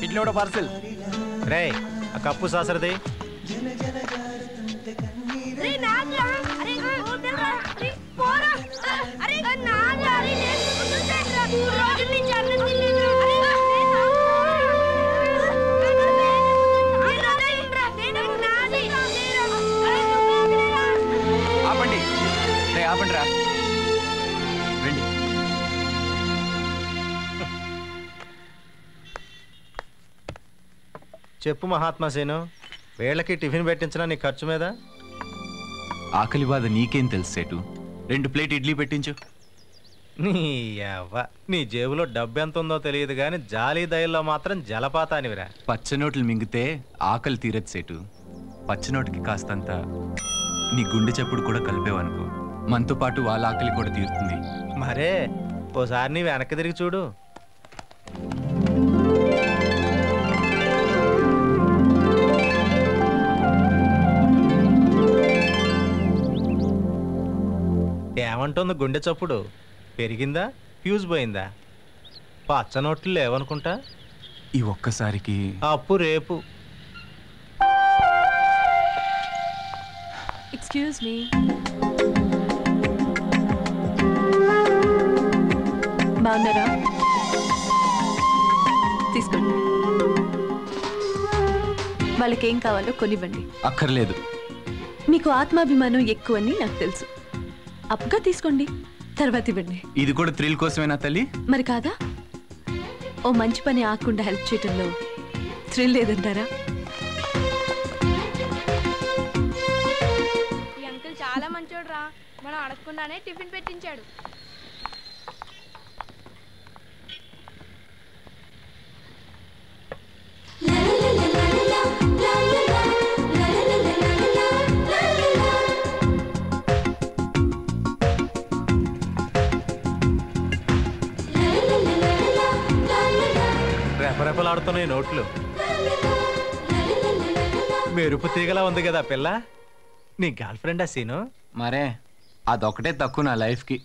ఇడ్లీ కూడా పార్సెల్. రే ఆ కప్పు సాసరది. ఆపండి రే, ఆపండి రా. రండి. చెప్పు మహాత్మా సేను, వీళ్ళకి టిఫిన్ పెట్టించడా నీ ఖర్చు మీద? ఆకలి బాధ నీకేం తెలుసు సేటు? 2 ప్లేట్ ఇడ్లీ పెట్టించు. నీ అవ్వ, నీ జేబులో డబ్బు ఎంత ఉందో తెలియదు కానీ జాలి దయల్లో మాత్రం జలపాతానివిరా. పచ్చనోట్లు మింగితే ఆకలి తీరదు సేటు. పచ్చనోటికి కాస్తంత నీ గుండె చప్పుడు కూడా కలిపేవనుకో, మనతో పాటు వాళ్ళ ఆకలి కూడా తీరుతుంది. మరే ఓసారి నీ వెనక్కి తిరిగి చూడు. ఏమంటుంది గుండె చప్పుడు? పెరిగిందా, ఫ్యూజ్ పోయిందా? పచ్చ నోట్లు లేవనుకుంటా. ఈ ఒక్కసారికి అప్పు రేపు. Excuse me. బాగున్నారా? తీసుకోండి. వాళ్ళకేం కావాలో కొనివ్వండి. అక్కర్లేదు. మీకు ఆత్మాభిమానం ఎక్కువని నాకు తెలుసు. అప్పుగా తీసుకోండి, తర్వాత ఇవ్వండి. ఇది కూడా థ్రిల్ కోసమేనా తల్లి? మరి కాదా? ఓ మంచి పని ఆకుండా హెల్ప్ చేయటంలో థ్రిల్ లేదంటారా? ఈ అంకుల్ చాలా మంచోడు రా, మనం అడగకుండానే టిఫిన్ పెట్టించాడు. రెపరెపలాడుతున్నాయి నోట్లు. మెరుపు తీగలా ఉంది కదా పిల్ల. నీ గర్ల్ ఫ్రెండా సీను? మరే అదొకటే తక్కువ నా లైఫ్కి.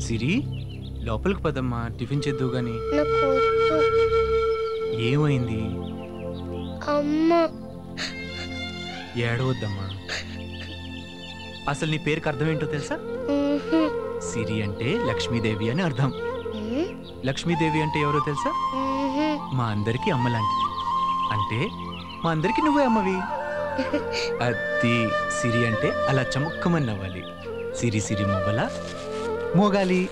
సిరి, లోపలికి పదమ్మా, టిఫిన్ చేద్దువు గాని. ఏమైంది? అమ్మా. ఏడవద్దమ్మా. అసలు నీ పేరుకి అర్థం ఏంటో తెలుసా? సిరి అంటే లక్ష్మీదేవి అని అర్థం. లక్ష్మీదేవి అంటే ఎవరో తెలుసా? మా అందరికి అమ్మ లాంటిది. అంటే మా అందరికి నువ్వే అమ్మవి. అది సిరి అంటే అలా చముక్కమని నవ్వాలి. సిరి సిరి మువ్వలా మోగాలి.